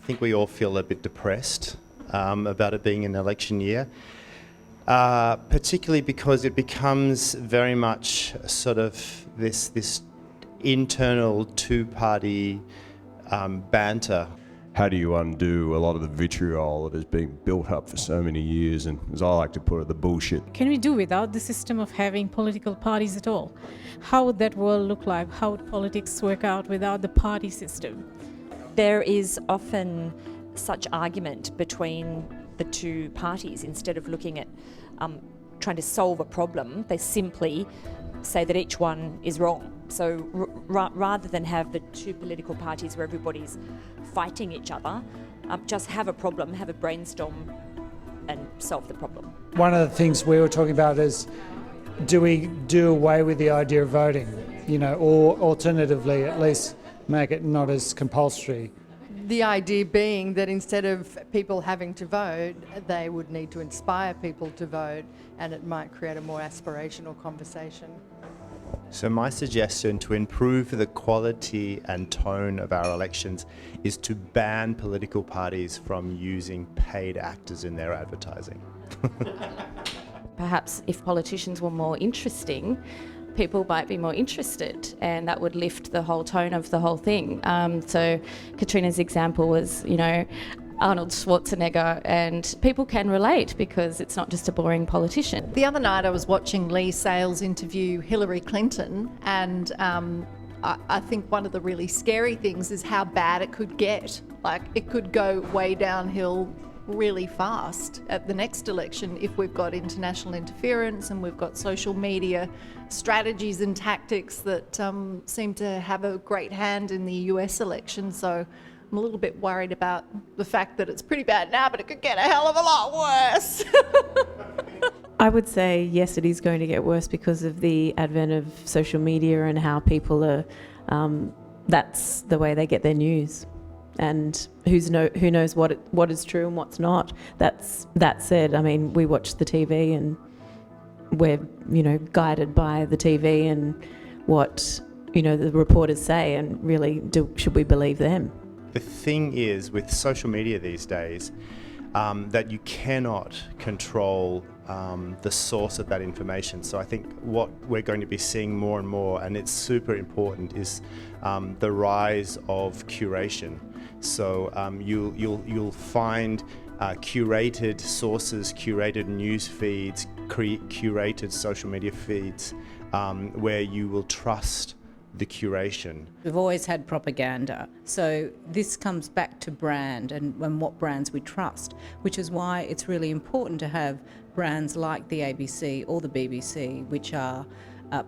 think we all feel a bit depressed about it being an election year, particularly because it becomes very much sort of this internal two-party banter. How do you undo a lot of the vitriol that has been built up for so many years, and as I like to put it, the bullshit? Can we do without the system of having political parties at all? How would that world look like? How would politics work out without the party system? There is often such argument between the two parties. Instead of looking at trying to solve a problem, they simply say that each one is wrong. So rather than have the two political parties where everybody's fighting each other, just have a problem, have a brainstorm and solve the problem. One of the things we were talking about is, do we do away with the idea of voting, or alternatively at least make it not as compulsory? The idea being that instead of people having to vote, they would need to inspire people to vote, and it might create a more aspirational conversation. So my suggestion to improve the quality and tone of our elections is to ban political parties from using paid actors in their advertising. Perhaps if politicians were more interesting, people might be more interested, and that would lift the whole tone of the whole thing. So Katrina's example was, Arnold Schwarzenegger, and people can relate because it's not just a boring politician. The other night I was watching Lee Sales interview Hillary Clinton, and I think one of the really scary things is how bad it could get. Like, it could go way downhill really fast at the next election if we've got international interference and we've got social media strategies and tactics that seem to have a great hand in the US election. So I'm a little bit worried about the fact that it's pretty bad now, but it could get a hell of a lot worse. I would say yes, it is going to get worse because of the advent of social media and how people are, that's the way they get their news. And who knows what is true and what's not. That said, I mean, we watch the TV and we're, guided by the TV and what, the reporters say, and really, should we believe them? The thing is, with social media these days, that you cannot control the source of that information. So I think what we're going to be seeing more and more, and it's super important, is the rise of curation. So you'll find curated sources, curated news feeds, curated social media feeds, where you will trust the curation. We've always had propaganda, so this comes back to brand and what brands we trust, which is why it's really important to have brands like the ABC or the BBC, which are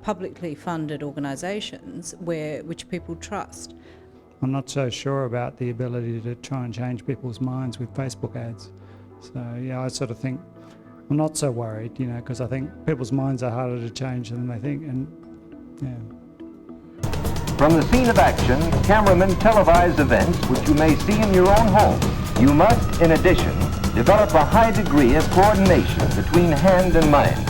publicly funded organisations which people trust. I'm not so sure about the ability to try and change people's minds with Facebook ads. So yeah, I sort of think I'm not so worried, because I think people's minds are harder to change than they think, and yeah. From the scene of action, cameramen televise events which you may see in your own home. You must, in addition, develop a high degree of coordination between hand and mind.